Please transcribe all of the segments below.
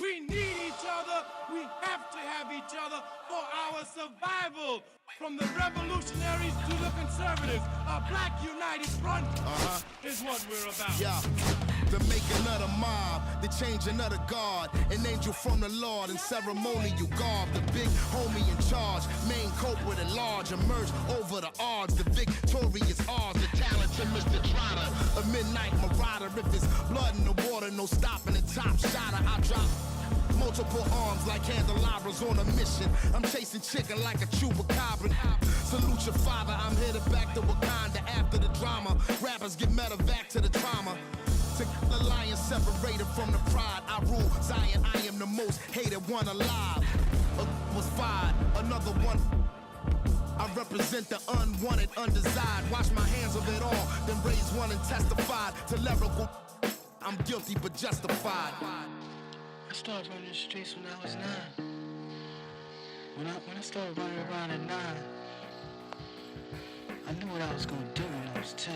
We need each other. We have to have each other for our survival. From the revolutionaries to the conservatives, a black united front is what we're about. Yeah, to make another mob, to change another guard, an angel from the Lord in ceremonial garb. The big homie in charge, main culprit at large, emerge over the odds. The victorious odds, the talented Mr. Trotter, a midnight marauder. If there's blood in the water, no stopping the top shotter. I drop multiple arms like candelabras on a mission. I'm chasing chicken like a chupacabra. Salute your father, I'm headed back to Wakanda after the drama. Rappers get medevac to the trauma. To the lion separated from the pride. I rule Zion, I am the most hated one alive. Was fired, another one. I represent the unwanted, undesired. Wash my hands of it all, then raise one and testify to lyrical. I'm guilty but justified. I started running the streets when I was 9. When I started running around at 9, I knew what I was gonna do when I was 10.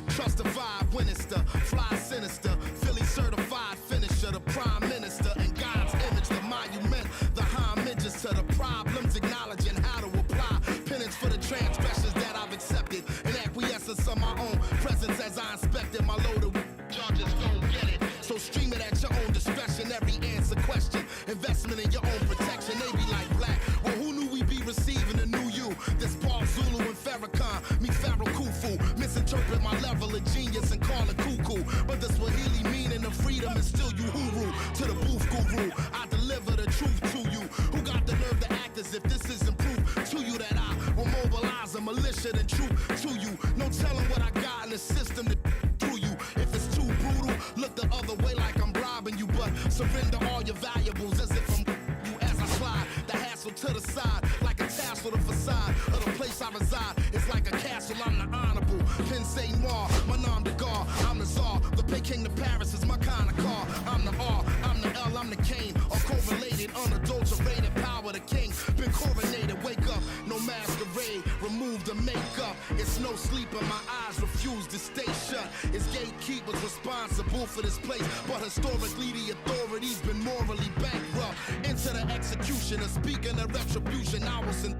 Trust the vibe, Winchester, fly sinister, Philly certified finisher, the prime minister, in God's image, the monument, the homages to the problems, acknowledging how to apply penance for the transgressions that I've accepted, and acquiescence of my own presence as I inspected my loaded charges don't get it. So stream it at your own discretion, every answer question, investment in your own protection, they be like black. Well, who knew we'd be receiving a new you? This Paul Zulu and Farrakhan, me Pharaoh Khufu, misinterpret my level of genius and call it cuckoo. But the Swahili meaning of freedom is still you huru. To the booth guru, I deliver the truth to you. Who got the nerve to act as if this isn't proof to you that I will mobilize a militia and troop to you? No telling what I got in the system to through you. If it's too brutal, look the other way like I'm robbing you, but surrender all your valuables as if I'm you as I slide the hassle to the side like a tassel. The facade of the place I reside is like a castle. I'm the honorable Pen Saint Noir, my nom de gar. I'm the czar, the Peking to Paris is my kind of car. I'm the R, I'm the L, I'm the Kane, all correlated, unadulterated power. The king been coronated. Wake up, no masquerade, remove the makeup. It's no sleep and my eyes refuse to stay shut. It's gatekeepers responsible for this place, but historically the authorities been morally bankrupt. Into the execution of speaking of retribution, I was in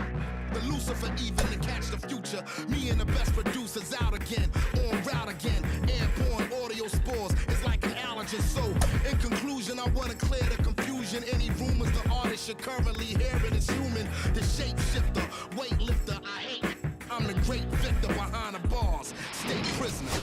the Lucifer even to catch the future. Me and the best producers out again, on route again. Airborne audio spores, it's like an allergen. So in conclusion, I wanna clear the confusion. Any rumors the artist you're currently hearing is human. The shapeshifter, weightlifter, I hate it. I'm the great victor behind the bars, state prisoner.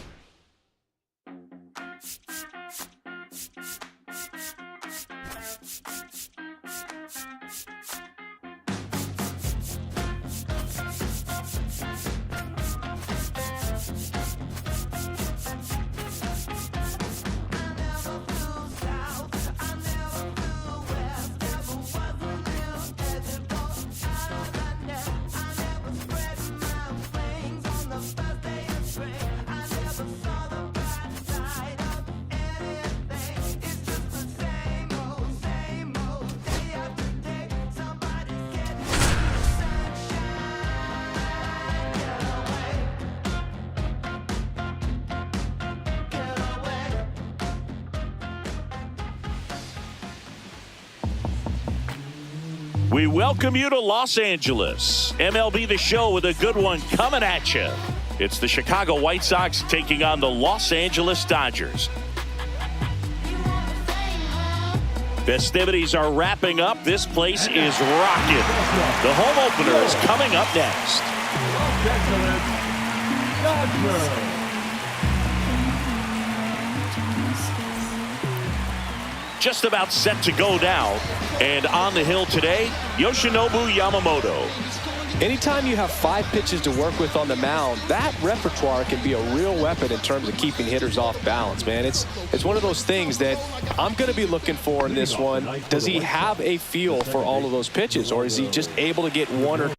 We welcome you to Los Angeles. MLB The Show with a good one coming at you. It's the Chicago White Sox taking on the Los Angeles Dodgers. Festivities are wrapping up. This place is rocking. The home opener is coming up next. Los Angeles Dodgers. Just about set to go now. And on the hill today, Yoshinobu Yamamoto. Anytime you have 5 pitches to work with on the mound, that repertoire can be a real weapon in terms of keeping hitters off balance, man. It's one of those things that I'm going to be looking for in this one. Does he have a feel for all of those pitches, or is he just able to get one or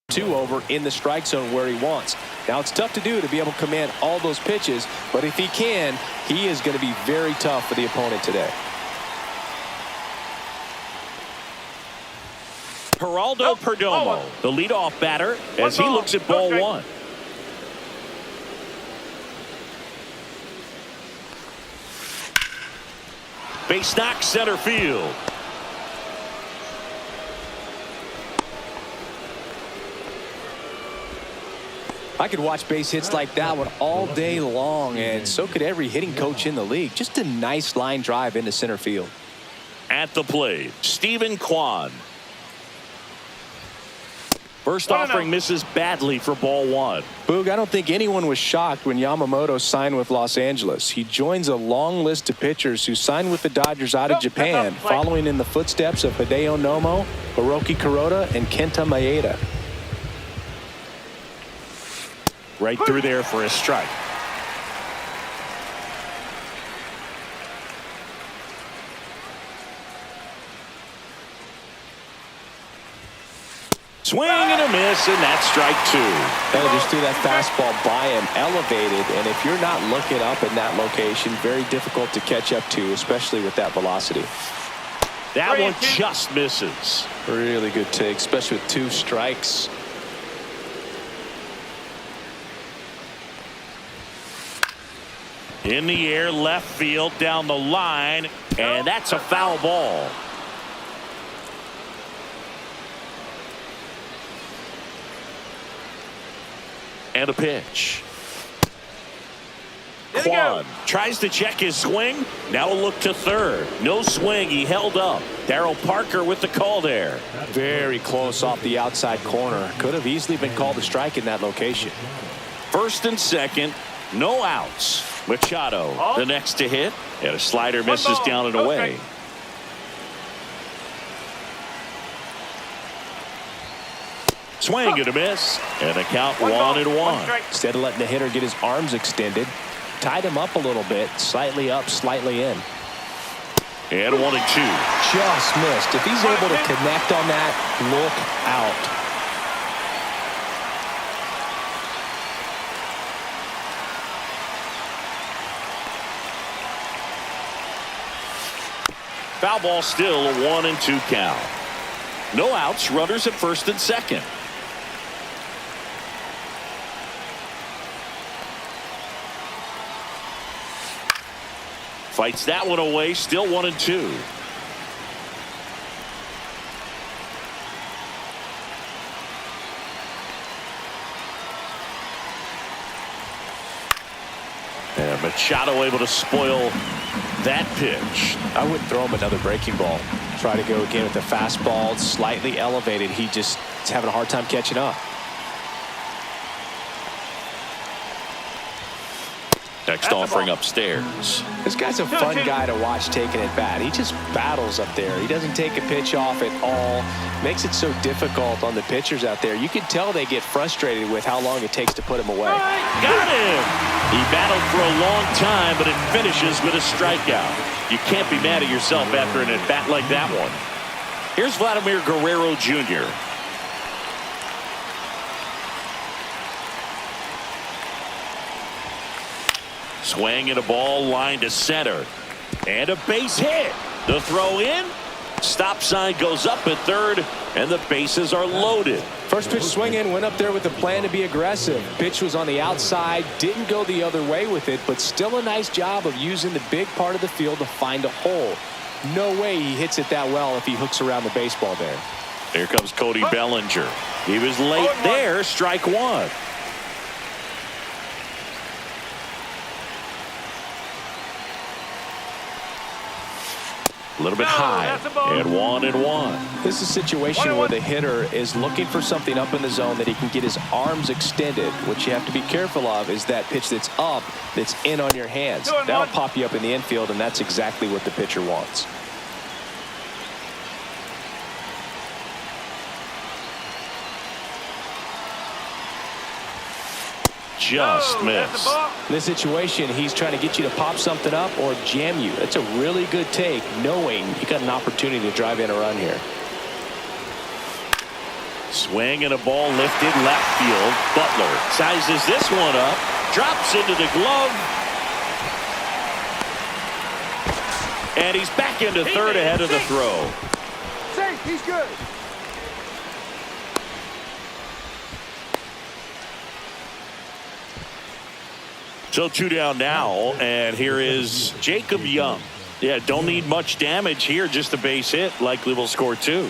2 over in the strike zone where he wants. Now, it's tough to do to be able to command all those pitches, but if he can, he is going to be very tough for the opponent today. Geraldo Perdomo, the leadoff batter, as he looks at ball 1. Base knock, center field. I could watch base hits like that one all day long, and so could every hitting coach in the league. Just a nice line drive into center field. At the plate, Stephen Kwan. First offering misses badly for ball 1. Boog, I don't think anyone was shocked when Yamamoto signed with Los Angeles. He joins a long list of pitchers who signed with the Dodgers out of Japan, following in the footsteps of Hideo Nomo, Hiroki Kuroda, and Kenta Maeda. Right through there for a strike. Swing and a miss, and that's strike 2. They just threw that fastball by him, elevated, and if you're not looking up in that location, very difficult to catch up to, especially with that velocity. That one just misses. Really good take, especially with 2 strikes. In the air, left field, down the line, and that's a foul ball. And a pitch. Kwan tries to check his swing. Now a look to third. No swing. He held up. Darryl Parker with the call there. Very close off the outside corner. Could have easily been called a strike in that location. First and second. No outs. Machado the next to hit. And a slider misses down and away. Swing and a miss. And a count 1-1. Instead of letting the hitter get his arms extended, tied him up a little bit. Slightly up, slightly in. And 1-2. Just missed. If he's able to connect on that, look out. Foul ball, still a 1-2 count. No outs, runners at first and second. Fights that one away, still 1-2. And Machado able to spoil that pitch. I wouldn't throw him another breaking ball. Try to go again with the fastball. It's slightly elevated. He just is having a hard time catching up. Next offering upstairs. This guy's a fun guy to watch taking at bat. He just battles up there. He doesn't take a pitch off at all. Makes it so difficult on the pitchers out there. You can tell they get frustrated with how long it takes to put him away. Got him! He battled for a long time, but it finishes with a strikeout. You can't be mad at yourself after an at-bat like that one. Here's Vladimir Guerrero Jr. Swing and a ball line to center. And a base hit. The throw in. Stop sign goes up at third, and the bases are loaded. First pitch swing in, went up there with the plan to be aggressive. Pitch was on the outside, didn't go the other way with it, but still a nice job of using the big part of the field to find a hole. No way he hits it that well if he hooks around the baseball there. Here comes Cody Bellinger. He was late there, strike 1. A little bit high, and 1-1. This is a situation where the hitter is looking for something up in the zone that he can get his arms extended. What you have to be careful of is that pitch that's up, that's in on your hands. That'll pop you up in the infield, and that's exactly what the pitcher wants. Just missed. In this situation, he's trying to get you to pop something up or jam you. That's a really good take, knowing you got an opportunity to drive in a run here. Swing and a ball lifted left field. Butler sizes this one up, drops into the glove, and he's back into third ahead of the throw. Safe, he's good. So 2 down now, and here is Jacob Young. Yeah, don't need much damage here, just a base hit. Likely will score 2.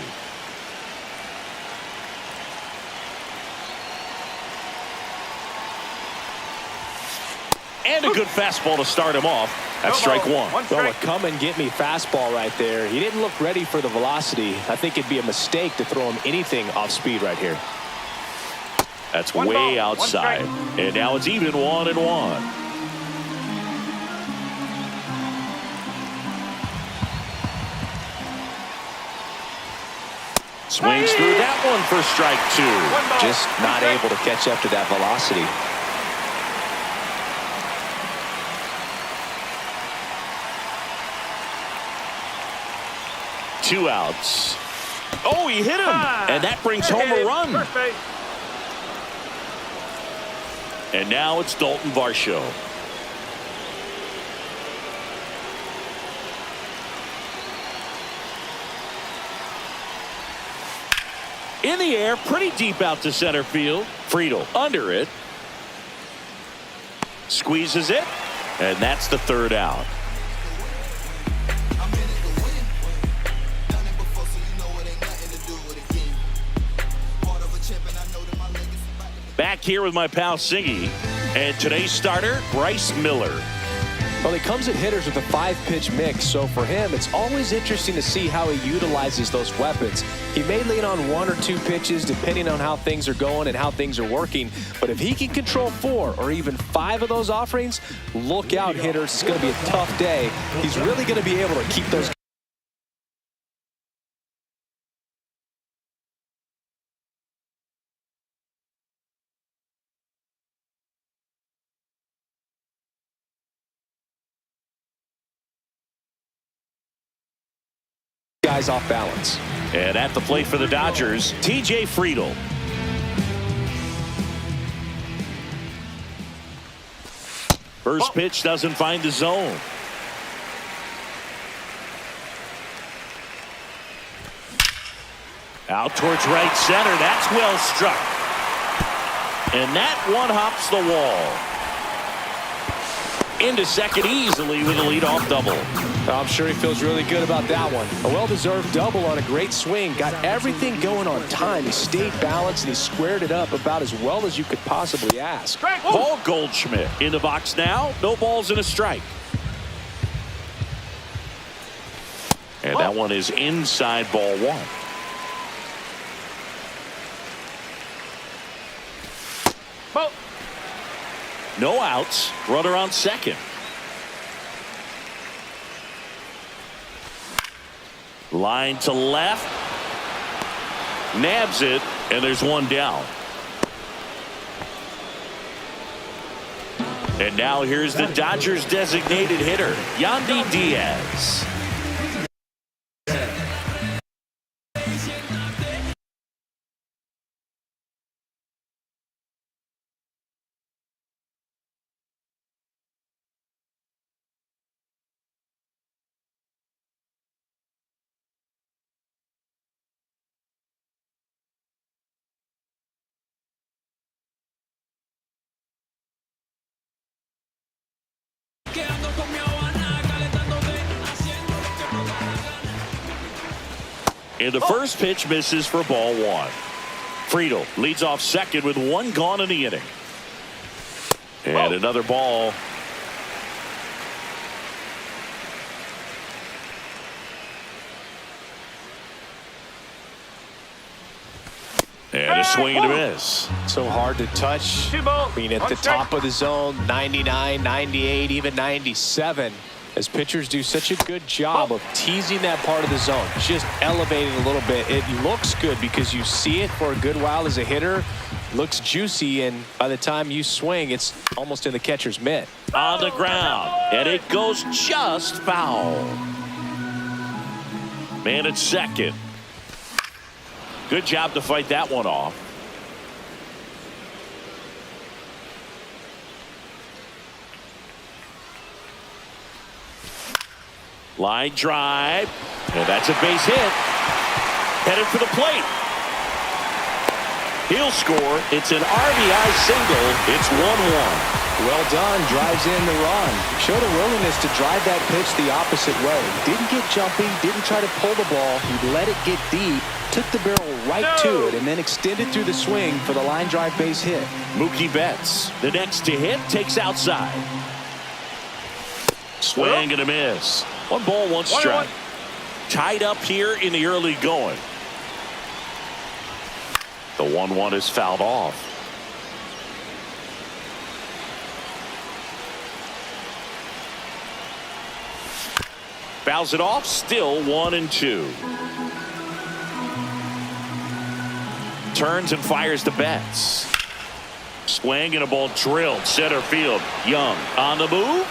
And a good fastball to start him off. That's strike 1. Well, a come and get me fastball right there. He didn't look ready for the velocity. I think it'd be a mistake to throw him anything off speed right here. That's way outside. And now it's even 1-1. Swings through that one for strike 2. Just not able to catch up to that velocity. Two outs. Oh, he hit him. And that brings home a run. And now it's Dalton Varsho. In the air, pretty deep out to center field. Friedel under it. Squeezes it. And that's the third out. Back here with my pal Siggy, and today's starter, Bryce Miller. Well, he comes at hitters with a 5-pitch mix, so for him, it's always interesting to see how he utilizes those weapons. He may lean on 1 or 2 pitches depending on how things are going and how things are working, but if he can control 4 or even 5 of those offerings, look out, hitters. It's going to be a tough day. He's really going to be able to keep those guys off balance. And at the plate for the Dodgers, TJ Friedel. First pitch doesn't find the zone. Out towards right center. That's well struck. And that one hops the wall. Into second easily with a leadoff double. I'm sure he feels really good about that one. A well-deserved double on a great swing. Got everything going on time. He stayed balanced and he squared it up about as well as you could possibly ask. Paul Goldschmidt in the box now. No balls and a strike. And that one is inside ball 1. No outs. Runner on second. Line to left. Nabs it, and there's one down. And now here's the Dodgers designated hitter, Yandy Diaz. And the first pitch misses for ball 1. Friedel leads off second with 1 gone in the inning. And another ball. And a swing and a miss. So hard to touch. I mean, at the top of the zone, 99, 98, even 97. As pitchers do such a good job of teasing that part of the zone, just elevating a little bit. It looks good because you see it for a good while as a hitter. Looks juicy, and by the time you swing, it's almost in the catcher's mitt. On the ground, and it goes just foul. Man at second. Good job to fight that one off. Line drive, and that's a base hit. Headed for the plate. He'll score. It's an RBI single. It's 1-1. Well done. Drives in the run. Showed a willingness to drive that pitch the opposite way. Didn't get jumpy. Didn't try to pull the ball. He let it get deep. Took the barrel right to it and then extended through the swing for the line drive base hit. Mookie Betts, the next to hit, takes outside. Swing and a miss. 1 ball, 1 strike. Tied up here in the early going. The 1-1 is fouled off. Fouls it off, still 1-2. Turns and fires the Betts. Swing and a ball drilled center field. Young on the move.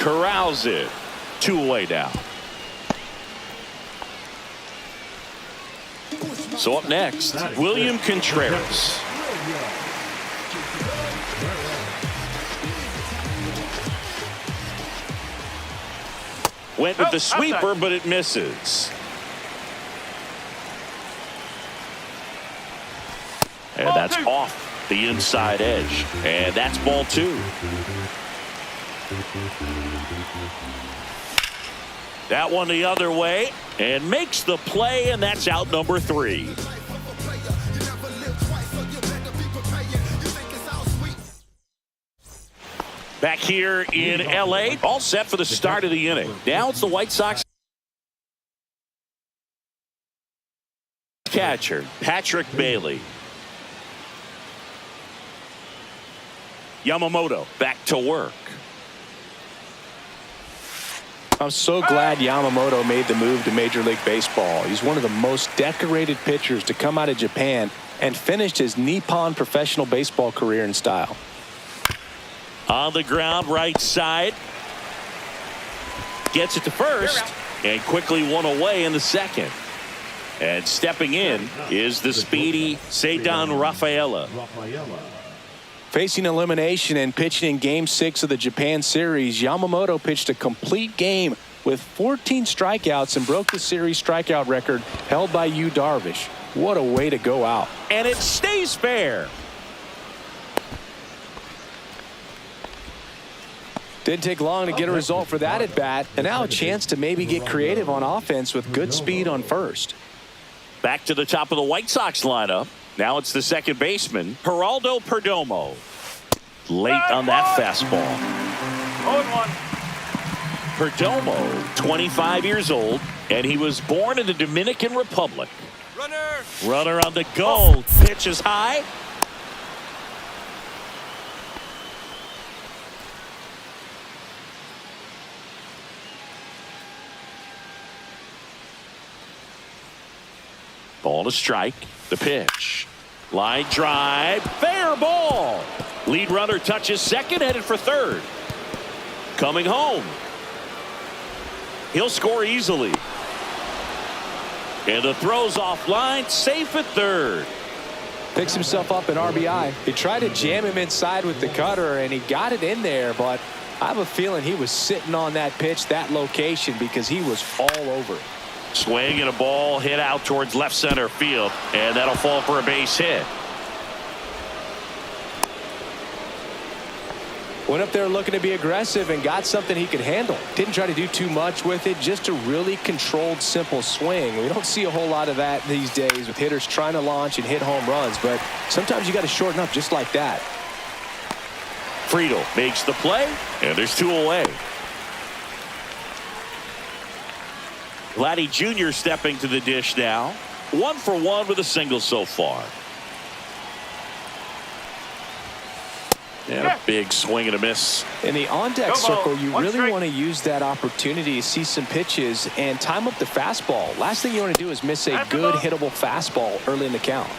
Corrals it. 2 away now. So up next, William Contreras. Went with the sweeper, but it misses. And that's off the inside edge. And that's ball 2. That one the other way and makes the play, and that's out number 3. Back here in L.A., all set for the start of the inning. Now it's the White Sox catcher, Patrick Bailey. Yamamoto back to work. I'm so glad Yamamoto made the move to Major League Baseball. He's one of the most decorated pitchers to come out of Japan and finished his Nippon professional baseball career in style. On the ground, right side. Gets it to first and quickly 1 away in the second. And stepping in is the speedy Ceddanne Rafaela. Facing elimination and pitching in Game 6 of the Japan series, Yamamoto pitched a complete game with 14 strikeouts and broke the series strikeout record held by Yu Darvish. What a way to go out. And it stays fair. Didn't take long to get a result for that at bat, and now a chance to maybe get creative on offense with good speed on first. Back to the top of the White Sox lineup. Now it's the second baseman, Geraldo Perdomo. Late on that fastball. 0-1. Perdomo, 25 years old, and he was born in the Dominican Republic. Runner on the go. Pitch is high. Ball to strike. The pitch. Line drive. Fair ball. Lead runner touches second, headed for third. Coming home. He'll score easily. And the throw's offline. Safe at third. Picks himself up an RBI. He tried to jam him inside with the cutter, and he got it in there, but I have a feeling he was sitting on that pitch, that location, because he was all over it. Swing and a ball hit out towards left center field, and that'll fall for a base hit. Went up there looking to be aggressive and got something he could handle. Didn't try to do too much with it, just a really controlled, simple swing. We don't see a whole lot of that these days with hitters trying to launch and hit home runs, but sometimes you got to shorten up just like that. Friedel makes the play, and there's 2 away. Vladdy Jr. stepping to the dish now. 1 for 1 with a single so far. And a big swing and a miss. In the on-deck circle, you really want to use that opportunity to see some pitches and time up the fastball. Last thing you want to do is miss a good hittable fastball early in the count.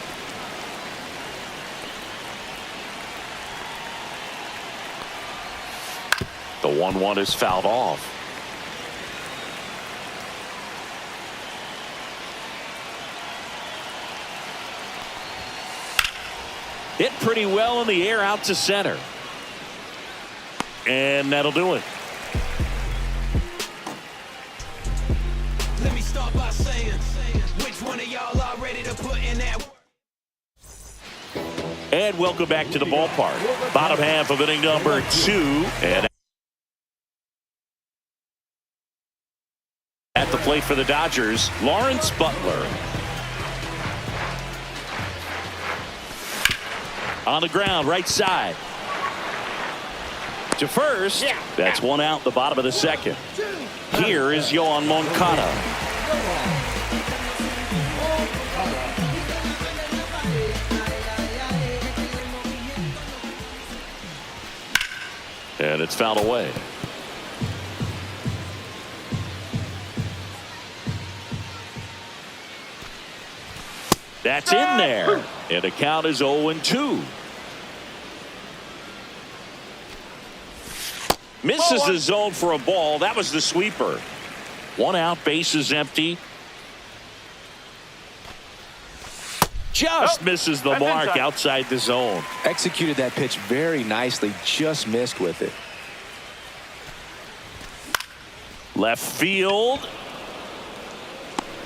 The 1-1 is fouled off. Hit pretty well in the air out to center. And that'll do it. Let me start by saying, which one of y'all are ready to put in that work? And welcome back to the ballpark. Bottom half of inning number 2. And at the plate for the Dodgers, Lawrence Butler. On the ground, right side. To first. That's one out, the bottom of the second. Here is Yohan Moncada. And it's fouled away. That's in there. And the count is 0-2. Misses the zone for a ball. That was the sweeper. One out, bases empty. Just misses the mark outside the zone. Executed that pitch very nicely, just missed with it. Left field.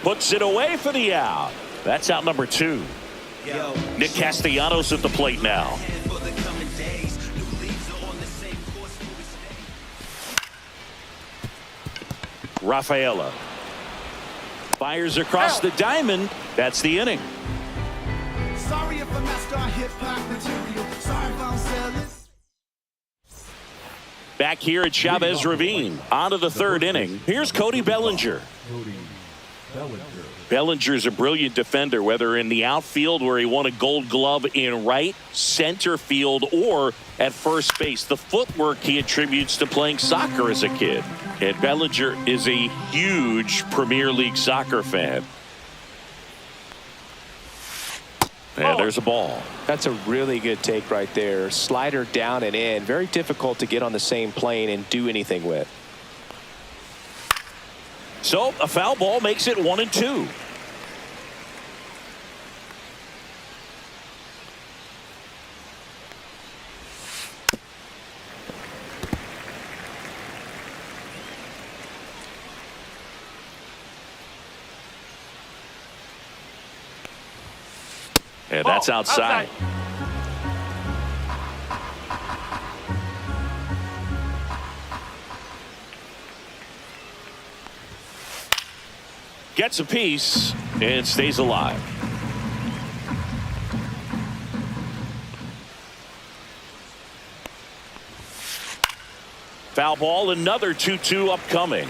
Puts it away for the out. That's out number 2. Nick Castellanos at the plate now. Rafaela fires across the diamond. That's the inning. Sorry if I messed our hip-hop material. Sorry if I'm selling. Back here at Chavez Ravine. On to the 3rd inning. Here's Cody Bellinger. Bellinger's a brilliant defender, whether in the outfield where he won a Gold Glove in right, center field, or at first base. The footwork he attributes to playing soccer as a kid. And Bellinger is a huge Premier League soccer fan. And there's a ball. That's a really good take right there. Slider down and in. Very difficult to get on the same plane and do anything with. So a foul ball makes it 1-2. And that's outside. Gets a piece and stays alive. Foul ball, another 2-2 upcoming.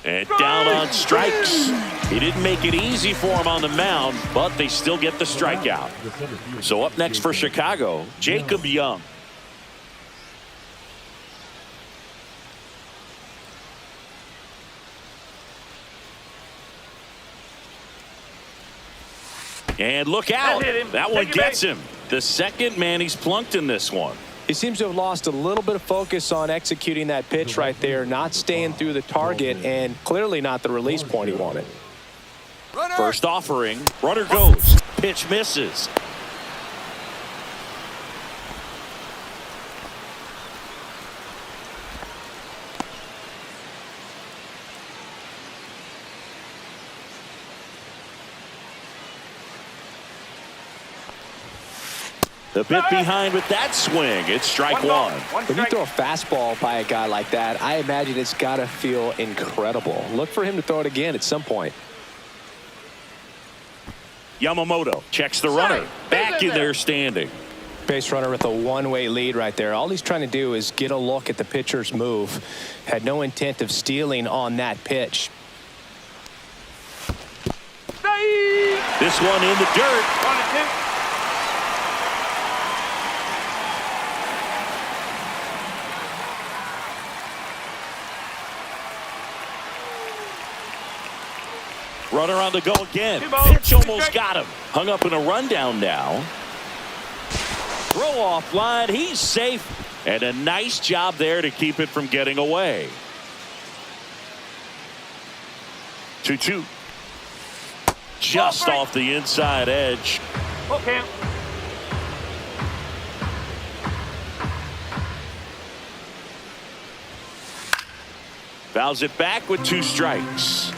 And down on strikes. He didn't make it easy for him on the mound, but they still get the strikeout. So up next for Chicago, Jacob Young. And look out. That one gets him. The second man he's plunked in this one. He seems to have lost a little bit of focus on executing that pitch right there, not staying through the target, and clearly not the release point he wanted. First offering, runner goes, pitch misses. The bit behind with that swing. It's strike one. When you throw a fastball by a guy like that, I imagine it's got to feel incredible. Look for him to throw it again at some point. Yamamoto checks the runner. Back in there standing. Base runner with a one-way lead right there. All he's trying to do is get a look at the pitcher's move. Had no intent of stealing on that pitch. This one in the dirt. Runner on the go again. Pitch almost got him. Hung up in a rundown now. Throw off line. He's safe. And a nice job there to keep it from getting away. 2-2. Just off the inside edge. Okay. Fouls it back with 2 strikes.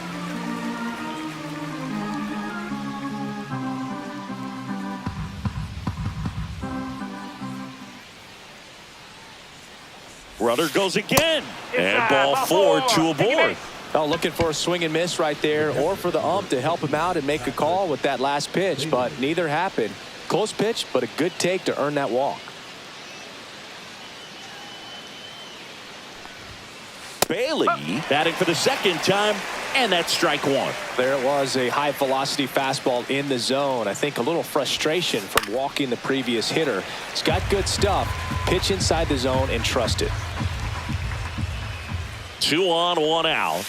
Runner goes again. And ball 4, 2 aboard. Oh, looking for a swing and miss right there, or for the ump to help him out and make a call with that last pitch, but neither happened. Close pitch, but a good take to earn that walk. Bailey batting for the second time, and that's strike 1. There it was, a high velocity fastball in the zone. I think a little frustration from walking the previous hitter. It's got good stuff. Pitch inside the zone and trust it. 2 on, 1 out.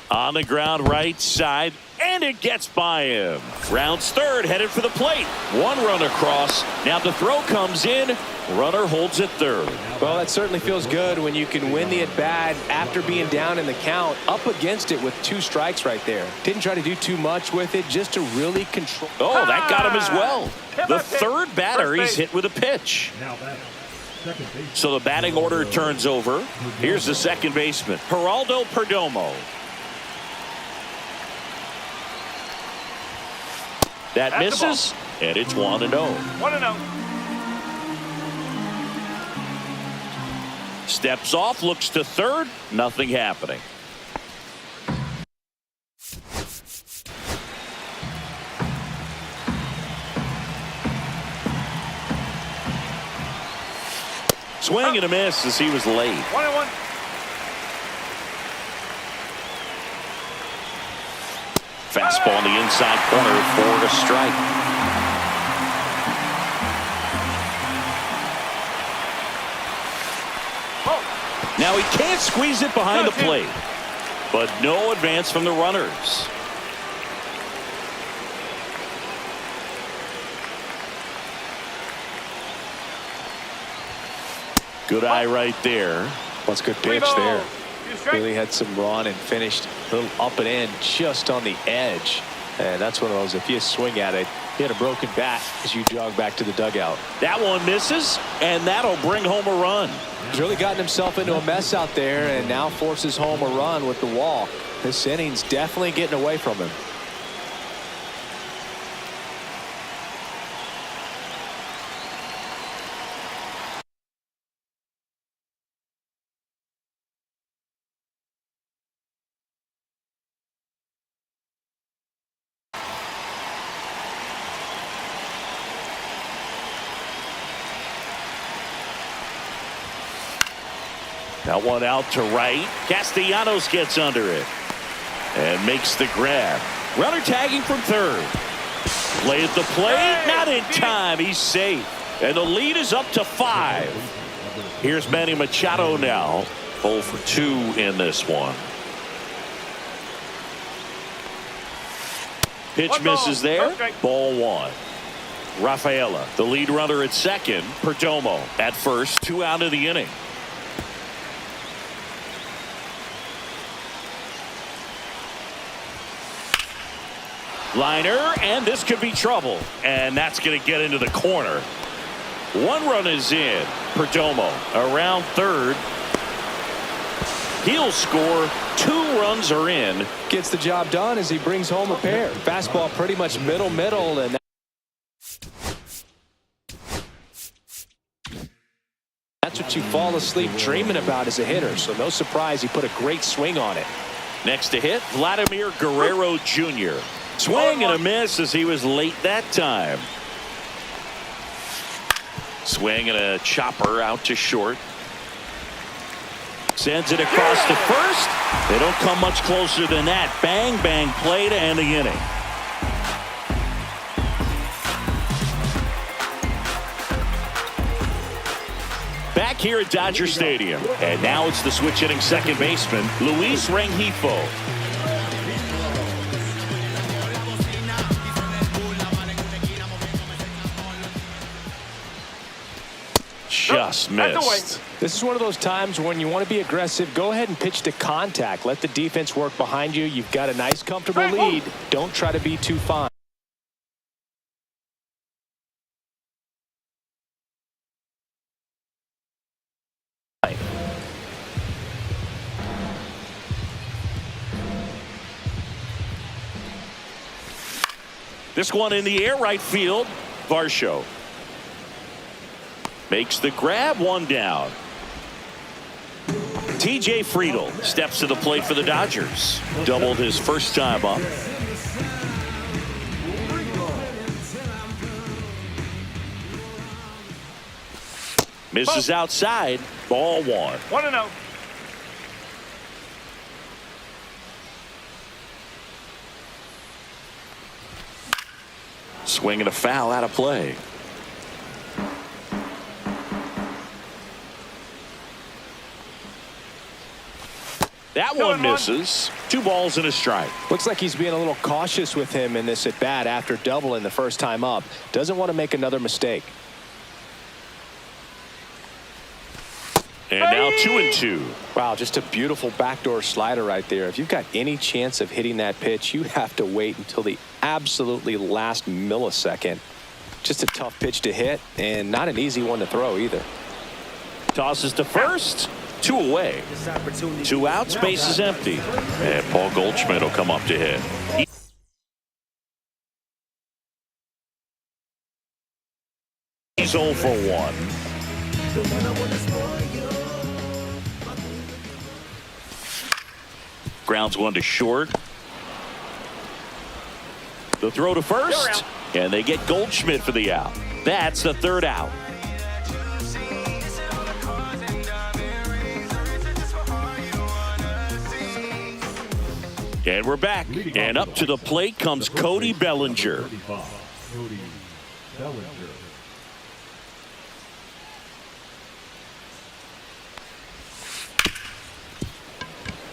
On the ground right side, and it gets by him. Rounds third, headed for the plate. 1 run across. Now the throw comes in. Runner holds it third. Well, that certainly feels good when you can win the at-bat after being down in the count, up against it with 2 strikes right there. Didn't try to do too much with it, just to really control. Oh, that got him as well. The third batter he's hit with a pitch. So the batting order turns over. Here's the second baseman, Geraldo Perdomo. That misses, and it's 1-0. 1-0. Steps off, looks to third, nothing happening. Swing and a miss as he was late. 1-1. Fastball on the inside corner for a strike. Now he can't squeeze it behind the plate, but no advance from the runners. Good eye right there. That's a good pitch there. Really had some run and finished a little up and in just on the edge. And that's one of those, if you swing at it, you had a broken bat as you jog back to the dugout. That one misses, and that'll bring home a run. He's really gotten himself into a mess out there and now forces home a run with the walk. This inning's definitely getting away from him. That one out to right. Castellanos gets under it and makes the grab. Runner tagging from third. Play at the plate. Not in time. He's safe. And the lead is up to 5. Here's Manny Machado now. 0 for 2 in this one. Pitch misses there. Ball 1. Rafaela, the lead runner at second. Perdomo at first. 2 out of the inning. Liner, and this could be trouble, and that's going to get into the corner. 1 run is in. Perdomo around third. He'll score. 2 runs are in. Gets the job done as he brings home a pair. Fastball pretty much middle, and that's what you fall asleep dreaming about as a hitter. So no surprise he put a great swing on it. Next to hit, Vladimir Guerrero Jr. Swing and a miss as he was late that time. Swing and a chopper out to short. Sends it across to first. They don't come much closer than that. Bang, bang play to end the inning. Back here at Dodger Stadium. And now it's the switch hitting second baseman, Luis Rengifo. Just missed. This is one of those times when you want to be aggressive. Go ahead and pitch to contact. Let the defense work behind you. You've got a nice, comfortable lead. Don't try to be too fine. This one in the air, right field. Varsho makes the grab, one down. TJ Friedel steps to the plate for the Dodgers. Doubled his first time up. Misses outside. Ball one. 1-0. Swing and a foul out of play. That one misses. 2 balls and a strike. Looks like he's being a little cautious with him in this at bat after doubling the first time up. Doesn't want to make another mistake. And now 2-2. Wow, just a beautiful backdoor slider right there. If you've got any chance of hitting that pitch, you have to wait until the absolutely last millisecond. Just a tough pitch to hit and not an easy one to throw either. Tosses to first. 2 away. 2 outs, base is empty. And Paul Goldschmidt will come up to hit. He's 0 for 1. Grounds one to short. The throw to first. And they get Goldschmidt for the out. That's the 3rd out. And we're back. And up to the plate comes Cody Bellinger.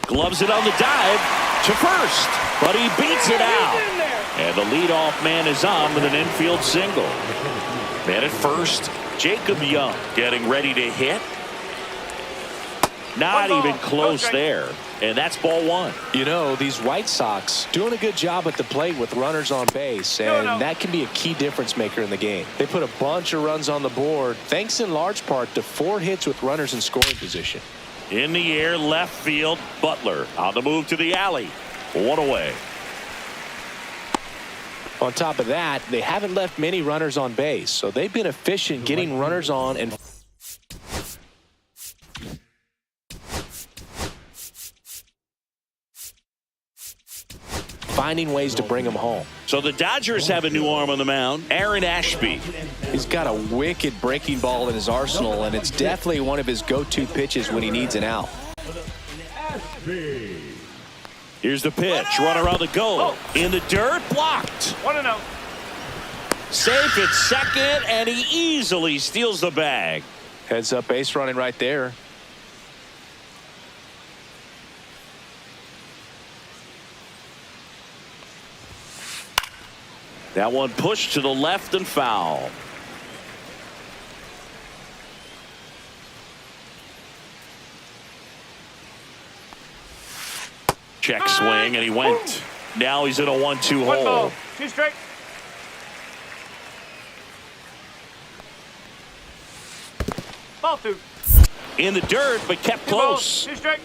Gloves it on the dive to first, but he beats it out. And the leadoff man is on with an infield single. Man at first, Jacob Young getting ready to hit. Not even close there. And that's ball 1. You know, these White Sox doing a good job at the plate with runners on base, and that can be a key difference maker in the game. They put a bunch of runs on the board, thanks in large part to 4 hits with runners in scoring position. In the air, left field, Butler on the move to the alley. 1 away. On top of that, they haven't left many runners on base, so they've been efficient getting runners on and finding ways to bring them home. So the Dodgers have a new arm on the mound, Aaron Ashby. He's got a wicked breaking ball in his arsenal, and it's definitely one of his go-to pitches when he needs an out. Here's the pitch. Runner on the go. In the dirt. Blocked. 1-0. Safe at second, and he easily steals the bag. Heads up base running right there. That one pushed to the left and foul. Check swing, and he went. Now he's in a 1-2 hole. 1 ball, 2 strikes. Ball 2. In the dirt, but kept 2 close. balls, 2 strikes.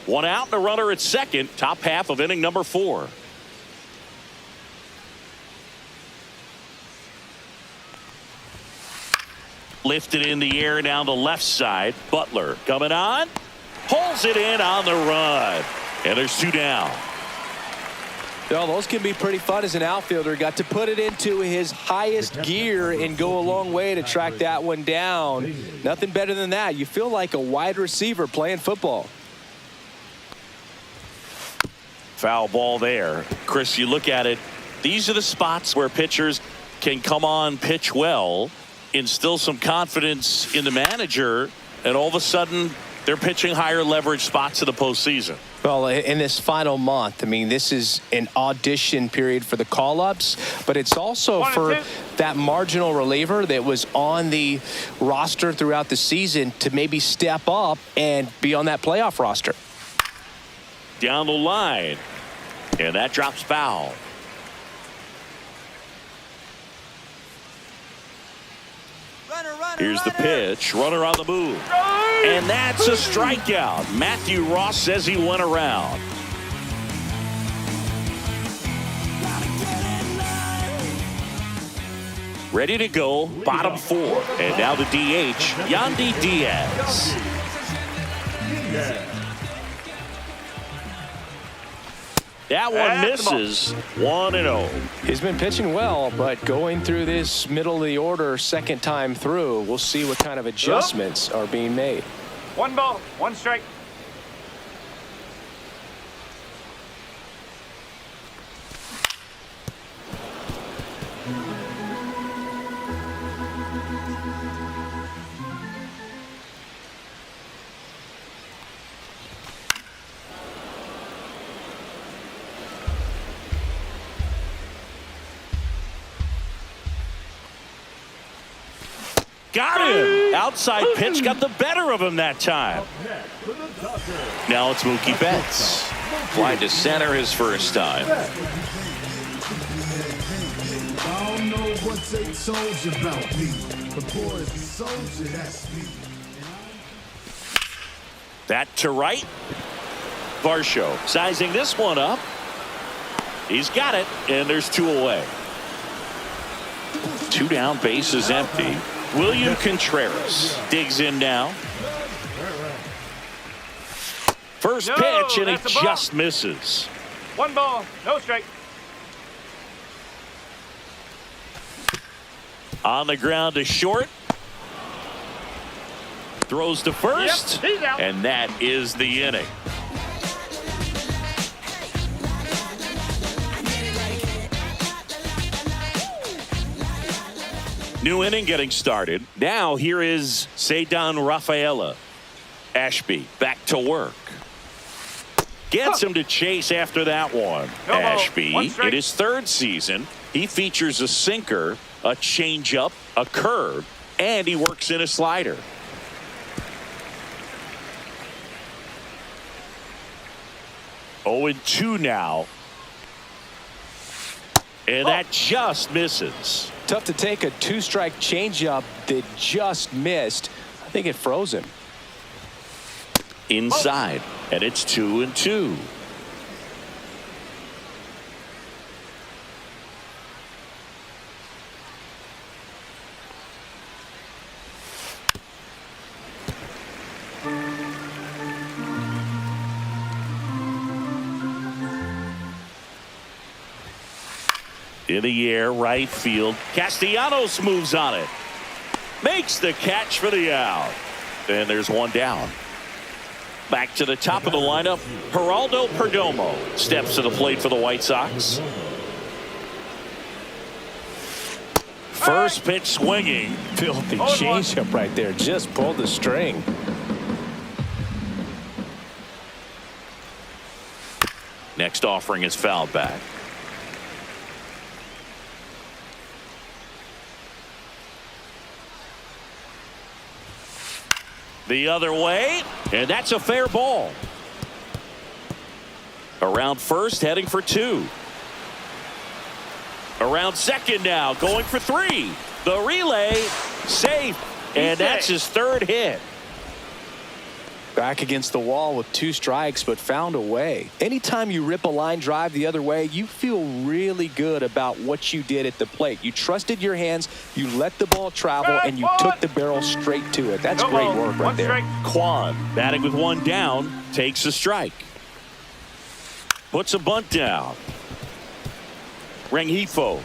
1 out and a runner at second. Top half of inning number 4. Lifted in the air down the left side. Butler coming on. Pulls it in on the run. And there's 2 down. Well, those can be pretty fun as an outfielder. Got to put it into his highest gear and go a long way to track that one down. Nothing better than that. You feel like a wide receiver playing football. Foul ball there. Chris, you look at it. These are the spots where pitchers can come on, pitch well, instill some confidence in the manager, and all of a sudden They're pitching higher leverage spots in the postseason. Well, in this final month, I mean, this is an audition period for the call-ups, but it's also for that marginal reliever that was on the roster throughout the season to maybe step up and be on that playoff roster. Down the line, and that drops foul. Here's the pitch. Runner on the move. And that's a strikeout. Matthew Ross says he went around. Ready to go. Bottom 4. And now the DH, Yandy Diaz. That one misses. 1-0. He's been pitching well, but going through this middle of the order second time through, we'll see what kind of adjustments are being made. 1 ball, 1 strike. Got him. Outside pitch got the better of him that time. Now it's Mookie Betts. Fly to center his first time. I don't know what they told you about me, but boy, it's a soldier, that's me. That to right. Varsho sizing this one up. He's got it, and there's 2 away. 2 down, base is empty. William Contreras digs in now. First pitch, and he just misses. 1 ball, no strike. On the ground to short. Throws to first. Yep, he's out. And that is the inning. New inning getting started. Now here is Ceddanne Rafaela. Ashby back to work. Gets him to chase after that one. Ashby, in his 3rd season, he features a sinker, a changeup, a curve, and he works in a slider. Oh, and 2 now. And that just misses. Tough to take a 2-strike changeup that just missed. I think it froze him. Inside, and it's 2-2. In the air, right field. Castellanos moves on it. Makes the catch for the out. And there's 1 down. Back to the top of the lineup. Geraldo Perdomo steps to the plate for the White Sox. First pitch swinging. Filthy changeup right there. Just pulled the string. Next offering is fouled back. The other way, and that's a fair ball. Around first, heading for 2. Around second now, going for 3. The relay, safe, and that's his 3rd hit. Back against the wall with 2 strikes, but found a way. Anytime you rip a line drive the other way, you feel really good about what you did at the plate. You trusted your hands, you let the ball travel, and you took the barrel straight to it. That's great work right there. Kwan, batting with 1 down, takes a strike. Puts a bunt down. Rengifo,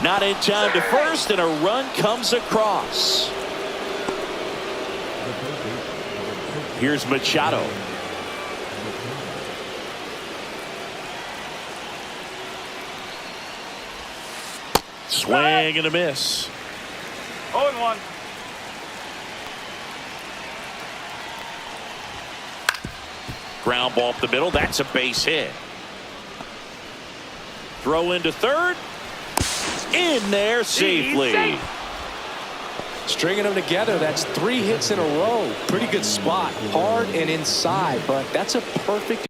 not in time to first, and a run comes across. Here's Machado. Swing and a miss. 0-1. ground ball up the middle. That's a base hit. Throw into third. In there safely. Stringing them together, that's 3 hits in a row. Pretty good spot. Hard and inside, but that's a perfect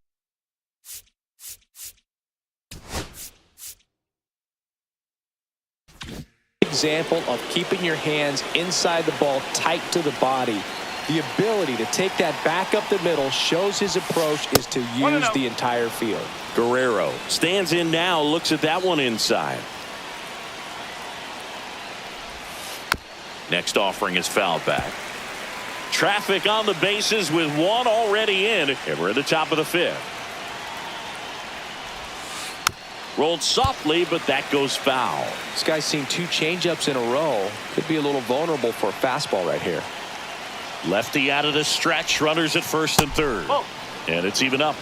example of keeping your hands inside the ball, tight to the body. The ability to take that back up the middle shows his approach is to use the entire field. Guerrero stands in now, looks at that one inside. Next offering is fouled back. Traffic on the bases with one already in, and we're at the top of the 5th. Rolled softly, but that goes foul. This guy's seen 2 changeups in a row. Could be a little vulnerable for a fastball right here. Lefty out of the stretch, runners at first and third. Oh. And it's even up.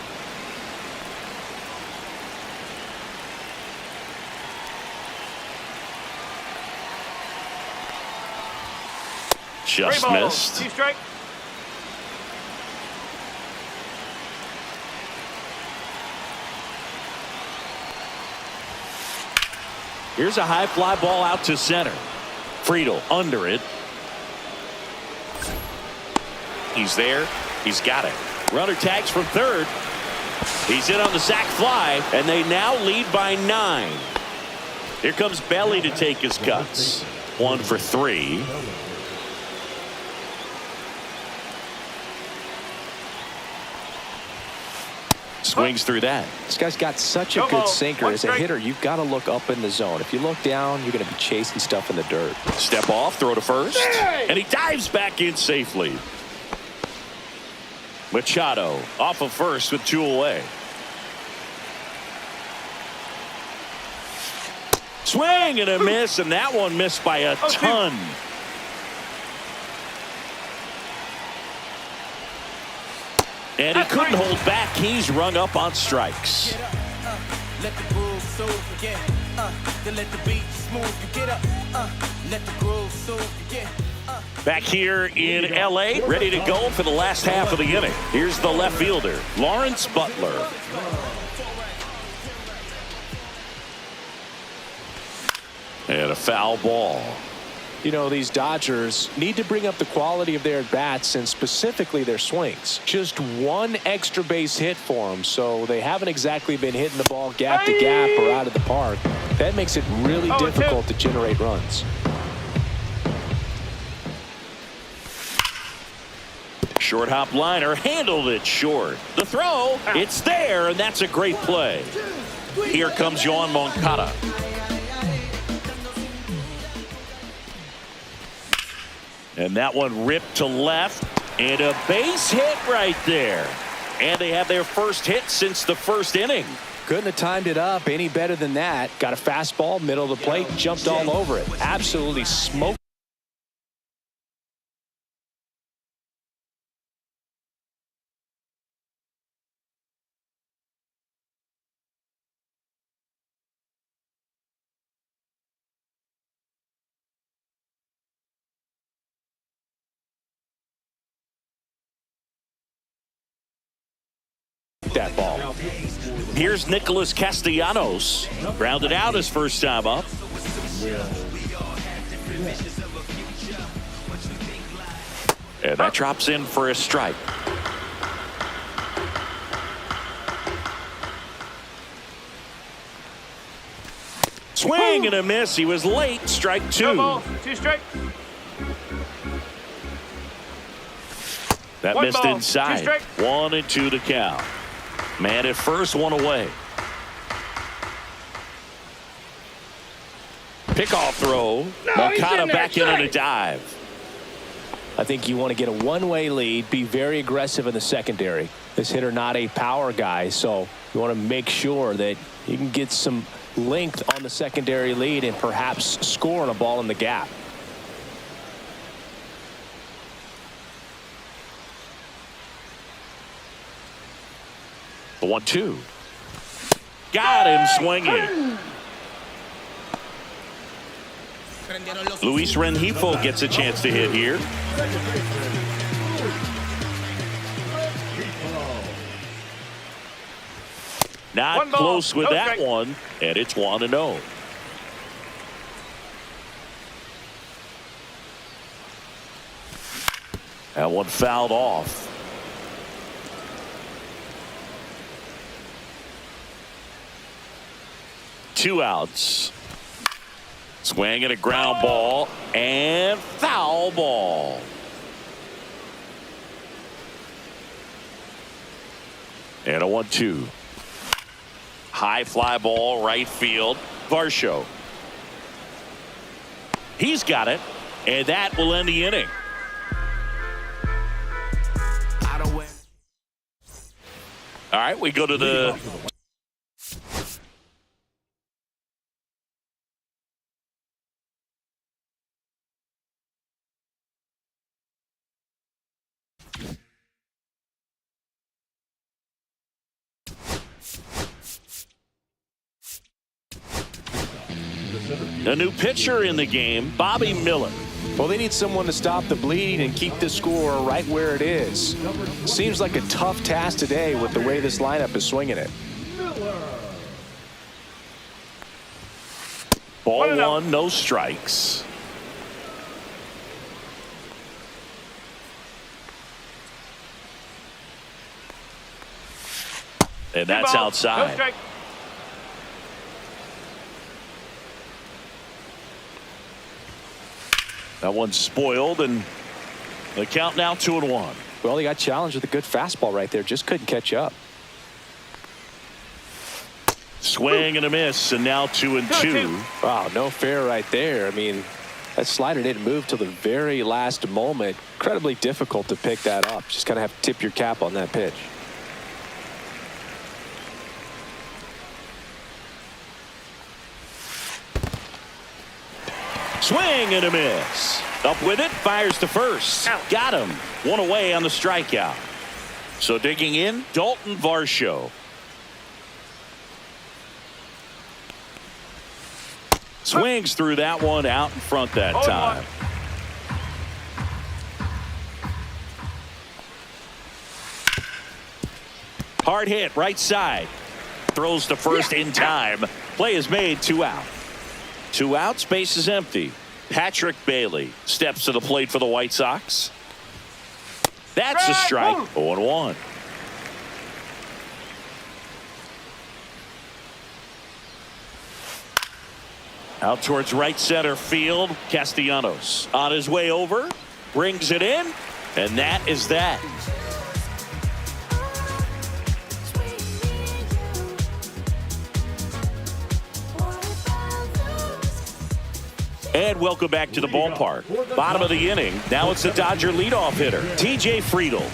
Just missed. 2 strike. Here's a high fly ball out to center. Friedel under it. He's there. He's got it. Runner tags from third. He's in on the sac fly, and they now lead by 9. Here comes Belly to take his cuts. 1 for 3. Swings through that. This guy's got such a good sinker. As a hitter, you've got to look up in the zone. If you look down, you're going to be chasing stuff in the dirt. Step off, throw to first, and he dives back in safely. Machado off of first with 2 away. Swing and a miss, and that one missed by a ton. And he couldn't hold back. He's rung up on strikes. Let the groove soothe again. Let the beat smooth. You get up. Let the groove soothe again. Back here in L.A., ready to go for the last half of the inning. Here's the left fielder, Lawrence Butler. And a foul ball. You know, these Dodgers need to bring up the quality of their at-bats and specifically their swings. Just 1 extra base hit for them, so they haven't exactly been hitting the ball gap to gap or out of the park. That makes it really difficult to generate runs. Short hop liner, handled it short. The throw, it's there, and that's a great play. Here comes Yoan Moncada. And that one ripped to left, and a base hit right there. And they have their first hit since the first inning. Couldn't have timed it up any better than that. Got a fastball, middle of the plate, jumped all over it. Absolutely smoked. That ball. Here's Nicholas Castellanos. Grounded out his first time up. And that drops in for a strike. Swing and a miss. He was late. Strike 2. No ball. 2 strike. That 1 missed ball, inside. 2 strike. 1 and 2 to count. Man at first, 1 away. Pickoff throw. Moncada back in on a dive. I think you want to get a one-way lead, be very aggressive in the secondary. This hitter not a power guy, so you want to make sure that you can get some length on the secondary lead and perhaps score on a ball in the gap. The 1-2. Got him swinging. Luis Rengifo gets a chance to hit here. Not One ball, close with no that strike. one, and it's 1-0. That one fouled off. Two outs. Swing and a ground ball and foul ball. And a 1-2. High fly ball right field. Varsho. He's got it, and that will end the inning. All right, we go to the new pitcher in the game, Bobby Miller. Well, they need someone to stop the bleeding and keep the score right where it is. Seems like a tough task today with the way this lineup is swinging it. Ball one, no strikes. And that's No outside. strike. That one's spoiled, and the count now 2-1. Well, he got challenged with a good fastball right there. Just couldn't catch up. Swing and a miss, and now 2-2. Wow, no fair right there. I mean, that slider didn't move till the very last moment. Incredibly difficult to pick that up. Just kind of have to tip your cap on that pitch. Swing and a miss. Up with it, fires to first. Got him. One away on the strikeout. So digging in, Dalton Varsho. Swings through that one out in front that time. Hard hit, right side. Throws to first in time. Play is made, 2 out. 2 outs, base is empty. Patrick Bailey steps to the plate for the White Sox. That's a strike. 0-1. Out towards right center field. Castellanos on his way over. Brings it in. And that is that. And welcome back to the ballpark. Bottom of the inning. Now it's the Dodger leadoff hitter, TJ Friedl.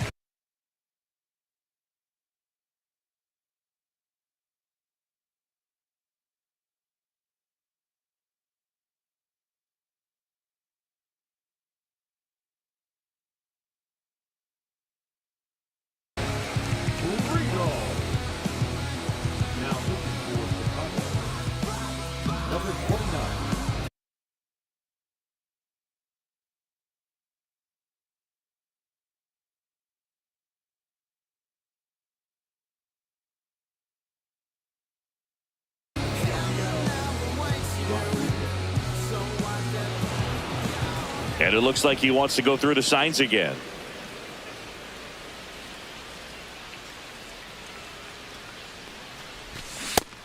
And it looks like he wants to go through the signs again.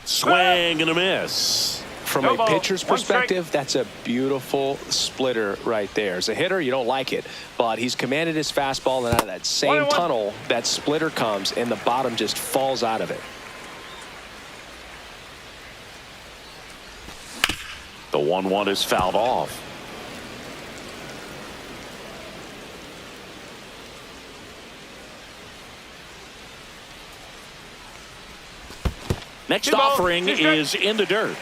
Swing and a miss. From a pitcher's perspective, that's a beautiful splitter right there. As a hitter, you don't like it, but he's commanded his fastball, and out of that same tunnel, that splitter comes, and the bottom just falls out of it. The 1-1 is fouled off. Next offering is in the dirt.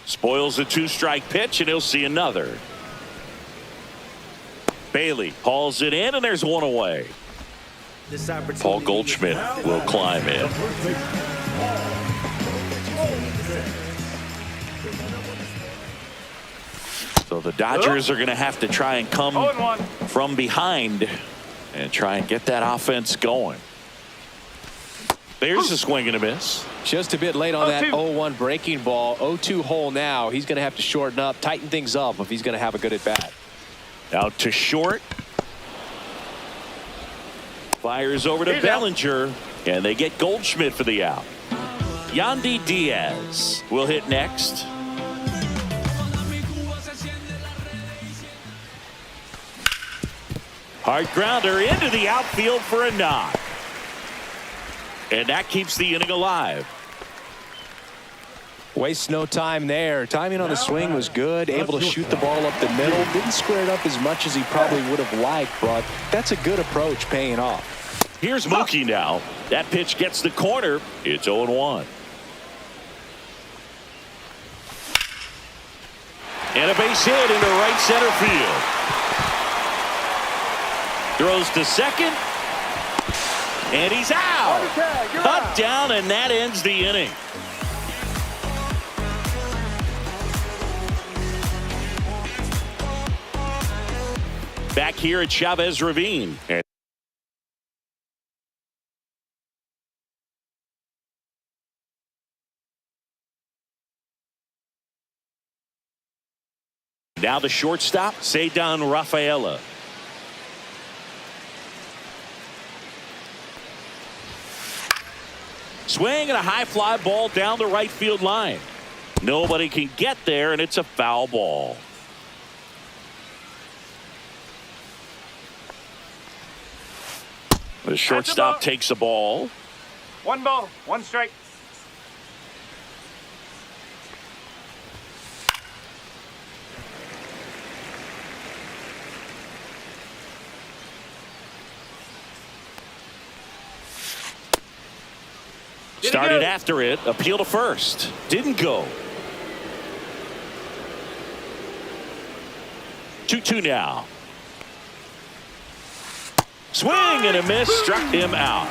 Spoils a 2-strike pitch, and he'll see another. Bailey hauls it in, and there's one away. Paul Goldschmidt will climb in. So the Dodgers are going to have to try and come 0-1. from behind and try and get that offense going. There's a swing and a miss. Just a bit late on that 0-2. 0-1 breaking ball. 0-2 hole now. He's going to have to shorten up, tighten things up if he's going to have a good at bat. Out to short. Fires over to Bellinger, and they get Goldschmidt for the out. Yandy Diaz will hit next. Hard grounder into the outfield for a knock. And that keeps the inning alive. Wastes no time there. Timing on the swing was good. Able to shoot the ball up the middle. Didn't square it up as much as he probably would have liked, but that's a good approach paying off. Here's Mookie now. That pitch gets the corner. It's 0-1. And a base hit into right center field. Throws to second. And he's out. Cut down, and that ends the inning. Back here at Chavez Ravine. Now the shortstop, Cedar Rafaela. Swing and a high fly ball down the right field line. Nobody can get there, and it's a foul ball. The shortstop takes a ball. 1 ball, 1 strike. Started after it. Appeal to first. Didn't go. 2-2 now. Swing and a miss. Struck him out.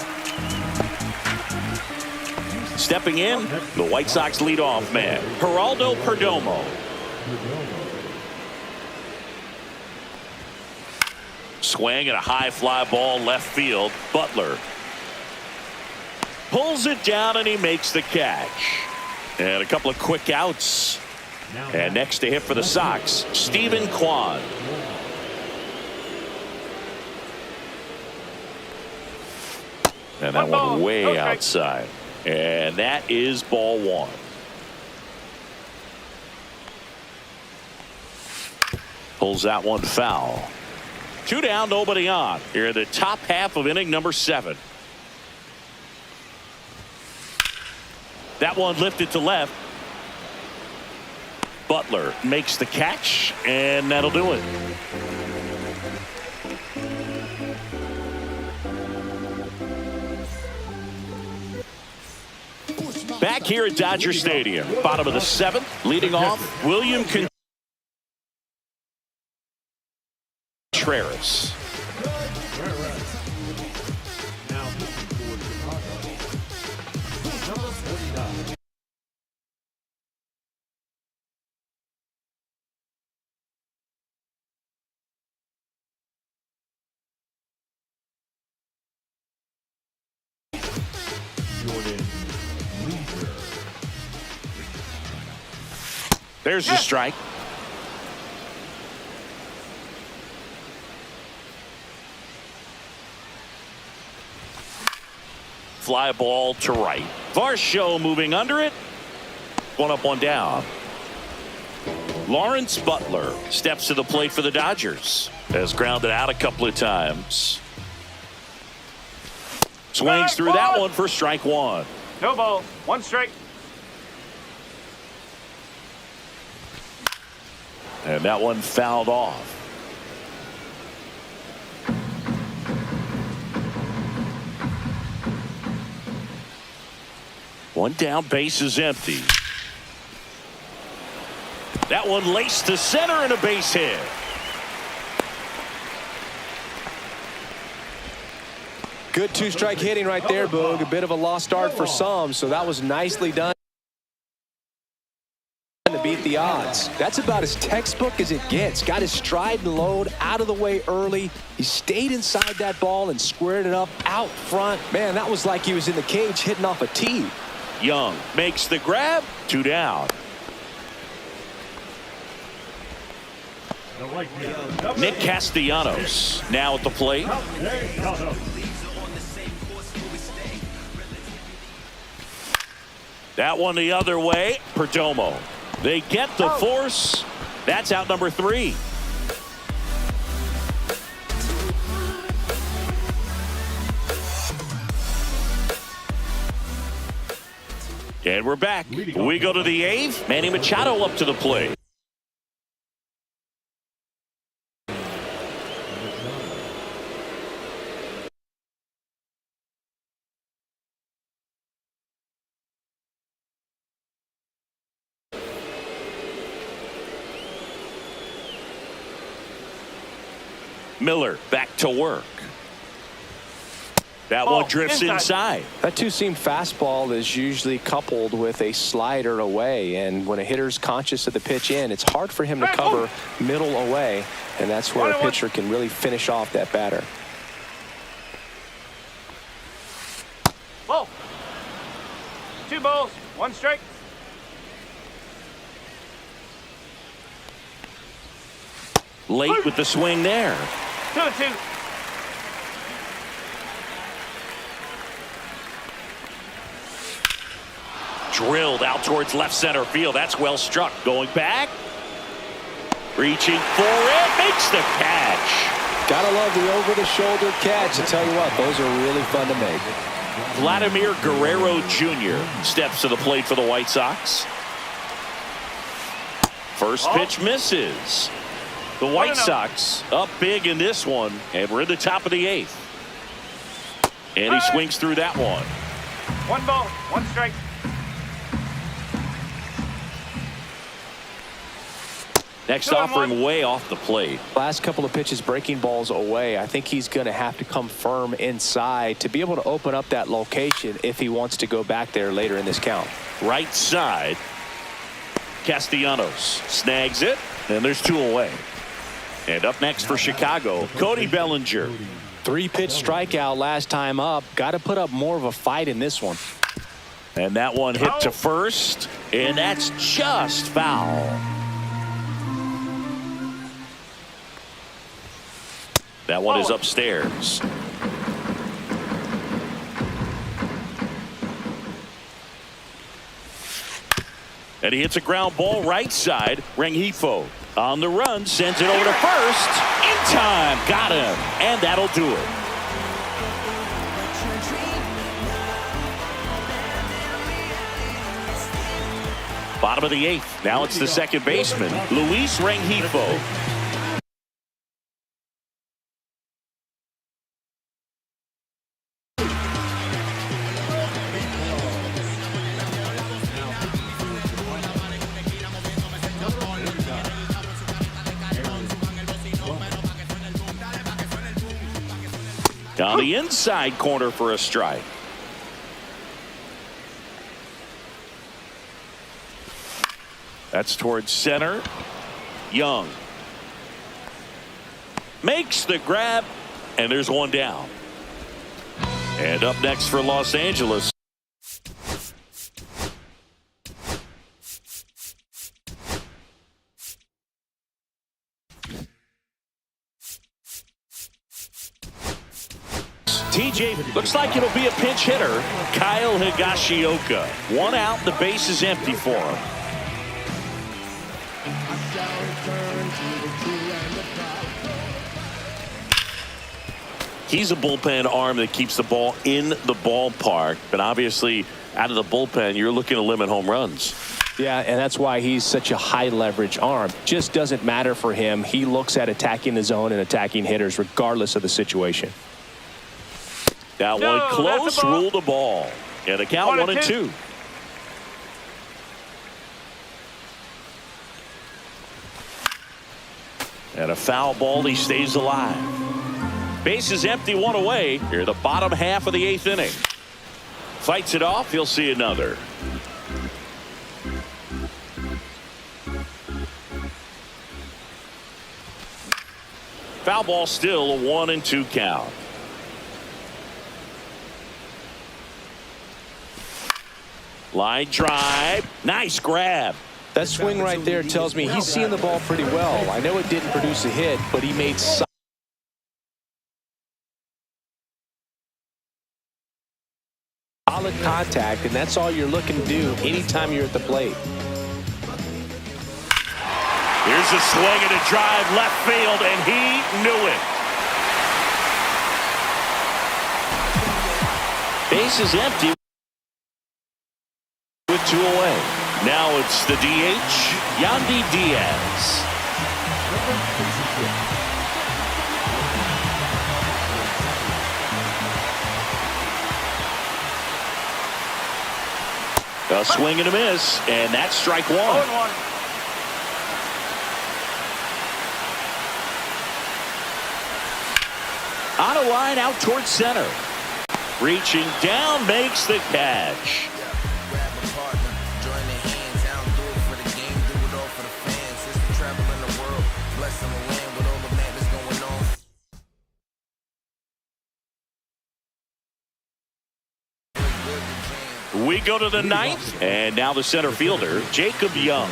Stepping in, the White Sox leadoff man, Geraldo Perdomo. Swing and a high fly ball left field. Butler pulls it down, and he makes the catch. And a couple of quick outs. And next to hit for the Sox, Stephen Kwan. And that one way outside. And that is ball 1. Pulls that one foul. 2 down, nobody on. Here in the top half of inning number 7. That one lifted to left. Butler makes the catch, and that'll do it. Back here at Dodger Stadium, bottom of the 7th, leading off, William Contreras. There's the strike. Fly ball to right. Varsho moving under it. 1 up, 1 down. Lawrence Butler steps to the plate for the Dodgers. Has grounded out a couple of times. Swings through that one for strike 1. No ball, 1 strike. And that one fouled off. One down, base is empty. That one laced to center and a base hit. Good 2-strike hitting right there, Boog. A bit of a lost start for some, so that was nicely done to beat the the odds. That's about as textbook as it gets. Got his stride and load out of the way early. He stayed inside that ball and squared it up out front. Man, that was like he was in the cage hitting off a tee. Young makes the grab. 2 down. Nick Castellanos now at the plate. That one the other way. Perdomo. They get the force. That's out number 3. And we're back. We go to the 8th. Manny Machado up to the plate. Miller back to work. That one drifts inside. That two-seam fastball is usually coupled with a slider away, and when a hitter's conscious of the pitch in, it's hard for him to cover middle away, and that's where a pitcher can really finish off that batter. Ball. 2 balls, 1 strike. Late with the swing there. 2-2. Drilled out towards left center field. That's well struck. Going back. Reaching for it. Makes the catch. Gotta love the over-the-shoulder catch. I tell you what, those are really fun to make. Vladimir Guerrero Jr. steps to the plate for the White Sox. First pitch misses. The White Sox up big in this one, and we're in the top of the 8th. And he swings through that one. 1 ball, 1 strike. Next offering way off the plate. Last couple of pitches breaking balls away. I think he's going to have to come firm inside to be able to open up that location if he wants to go back there later in this count. Right side. Castellanos snags it, and there's 2 away. And up next for Chicago, Cody Bellinger. 3-pitch strikeout last time up. Got to put up more of a fight in this one. And that one hit to first, and that's just foul. That one is upstairs. And he hits a ground ball right side. Rengifo on the run, sends it over to first. In time, got him. And that'll do it. Bottom of the 8th. Now it's the second baseman, Luis Rengifo. On the inside corner for a strike. That's towards center. Young makes the grab, and there's 1 down. And up next for Los Angeles. TJ, looks like it'll be a pinch hitter. Kyle Higashioka. 1 out, the base is empty for him. He's a bullpen arm that keeps the ball in the ballpark, but obviously out of the bullpen, you're looking to limit home runs. Yeah, and that's why he's such a high leverage arm. Just doesn't matter for him. He looks at attacking the zone and attacking hitters regardless of the situation. That one close, ruled the ball. And the count 1-2. And a foul ball, he stays alive. Base is empty, 1 away. Here, the bottom half of the 8th inning. Fights it off, he'll see another. Foul ball, still a 1-2 count. Line drive. Nice grab. That swing right there tells me he's seeing the ball pretty well. I know it didn't produce a hit, but he made solid contact, and that's all you're looking to do anytime you're at the plate. Here's a swing and a drive left field, and he knew it. Base is empty with 2 away. Now it's the DH, Yandy Diaz. A swing and a miss, and that's strike 1. 0-1. On a line out towards center. Reaching down, makes the catch. Grab a partner, join their hands, I don't do it for the game, do it all for the fans. It's the travel in the world, blessing the land with all the madness going on. We go to the 9th, and now the center fielder, Jacob Young.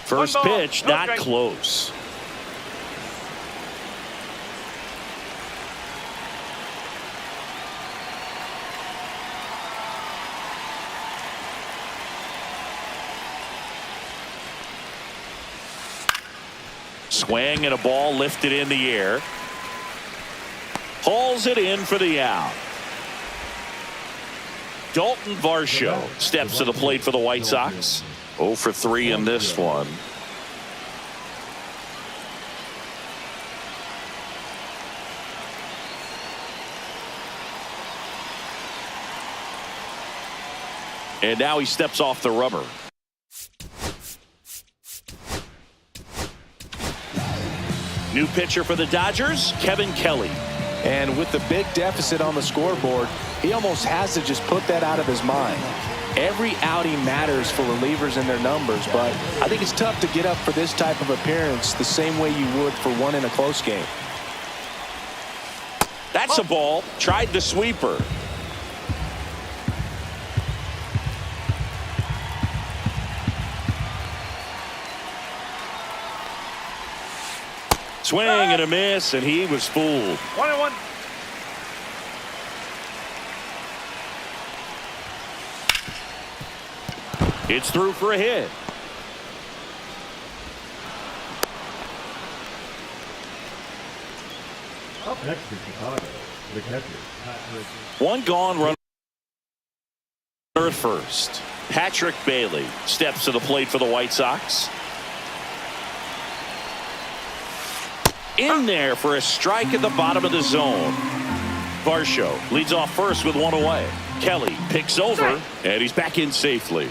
First One ball, pitch, no not strike. close. Swing and a ball lifted in the air. Hauls it in for the out. Dalton Varsho steps to the plate for the White Sox. 0 for 3 in this one. And now he steps off the rubber. New pitcher for the Dodgers, Kevin Kelly. And with the big deficit on the scoreboard, he almost has to just put that out of his mind. Every outing matters for relievers and their numbers, but I think it's tough to get up for this type of appearance the same way you would for one in a close game. That's a ball. Tried the sweeper. Swing and a miss, and he was fooled. 1-1. It's through for a hit. Up next for Chicago, the catcher. One gone, run at first. Patrick Bailey steps to the plate for the White Sox. In there for a strike at the bottom of the zone. Varsho leads off first with one away. Kelly picks over, and he's back in safely.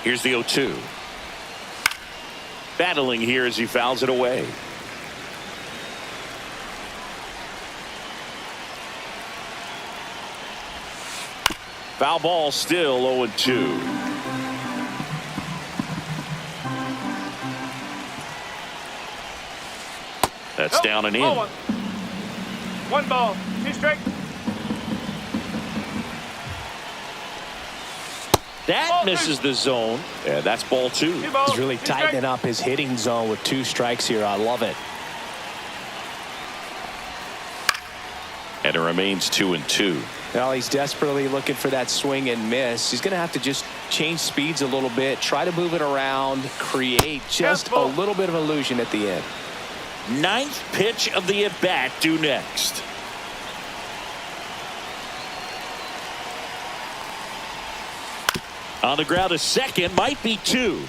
Here's the 0-2. Battling here as he fouls it away. Foul ball, still 0-2. That's down and in. 1 ball, 2 strikes. That misses the zone. Yeah, that's ball 2. He's really tightening up his hitting zone with 2 strikes here. I love it. And it remains 2-2. Well, he's desperately looking for that swing and miss. He's going to have to just change speeds a little bit, try to move it around, create just a little bit of illusion at the end. 9th pitch of the at-bat due next. On the ground, a second, might be 2.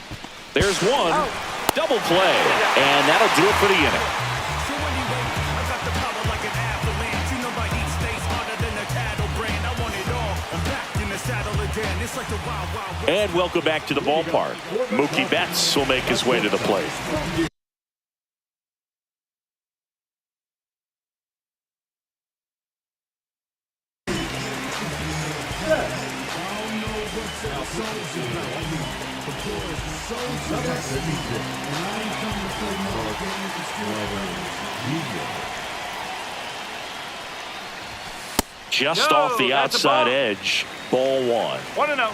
There's 1. Double play, and that'll do it for the inning. So anyway, I got the power like an avalanche. You know my each stays harder than a cattle brand. I want it all. I'm back in the saddle again. It's like the wild, wild west. And welcome back to the ballpark. Mookie Betts will make his way to the plate. Just off the outside edge. Ball 1. 1-0.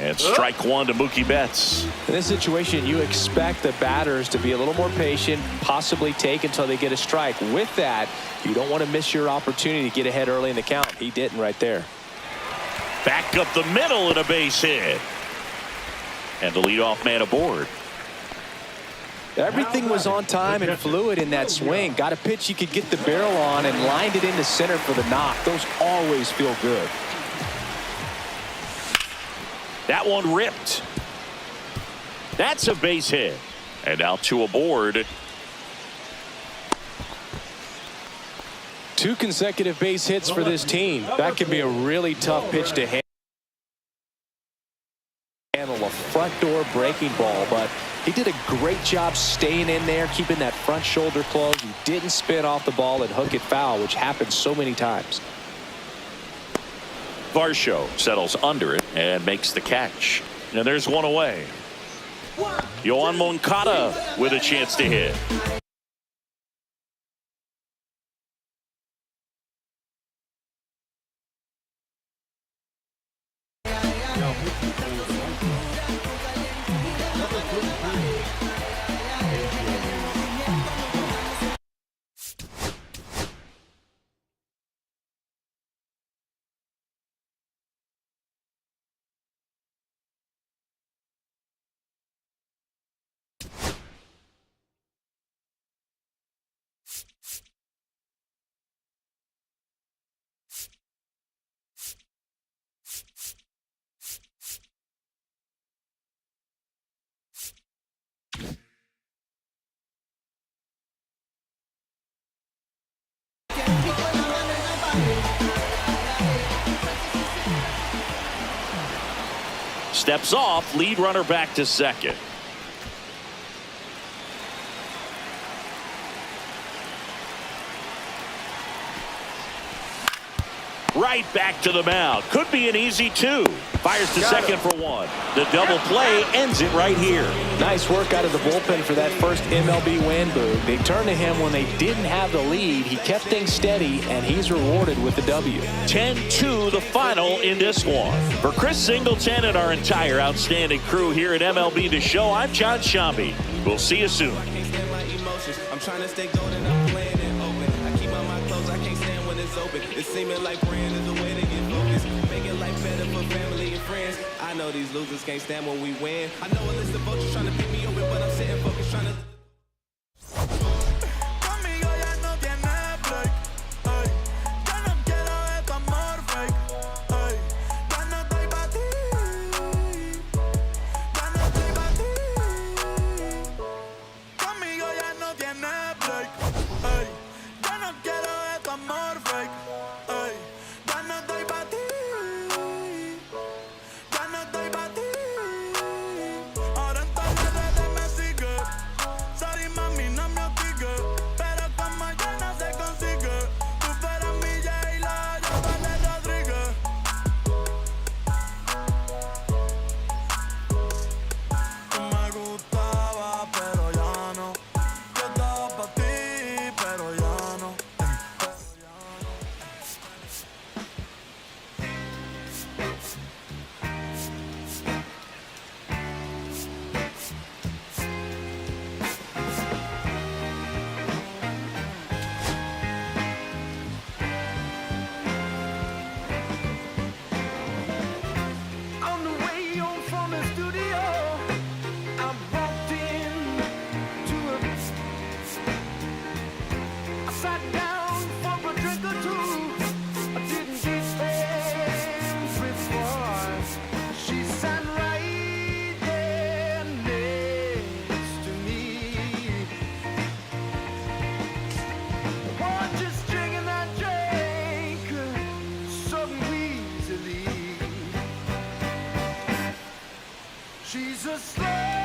And strike 1 to Mookie Betts. In this situation, you expect the batters to be a little more patient, possibly take until they get a strike. With that, you don't want to miss your opportunity to get ahead early in the count. He didn't right there. Back up the middle and a base hit. And the leadoff man aboard. Everything was on time and fluid in that swing. Got a pitch you could get the barrel on and lined it into center for the knock. Those always feel good. That one ripped. That's a base hit. And now 2 aboard. 2 consecutive base hits for this team. That could be a really tough pitch to handle. A front door breaking ball, but he did a great job staying in there, keeping that front shoulder closed. He didn't spin off the ball and hook it foul, which happens so many times. Varsho settles under it and makes the catch. And there's 1 away. Yoan Moncada with a chance to hit. Steps off, lead runner back to second. Right back to the mound. Could be an easy two. Fires to second for one. The double play ends it right here. Nice work out of the bullpen for that first MLB win, Boog. They turned to him when they didn't have the lead. He kept things steady, and he's rewarded with the W. 10-2 the final in this one. For Chris Singleton and our entire outstanding crew here at MLB The Show, I'm John Shambi. We'll see you soon. I'm trying to stay golden, I'm playing it open. I keep on my clothes, I can't stand when it's open. It's seeming like praying is a way to get focused. Making life better for family and friends. I know these losers can't stand when we win. I know a list of vultures trying to pick me open, but I'm sitting focused trying to... She's a slave.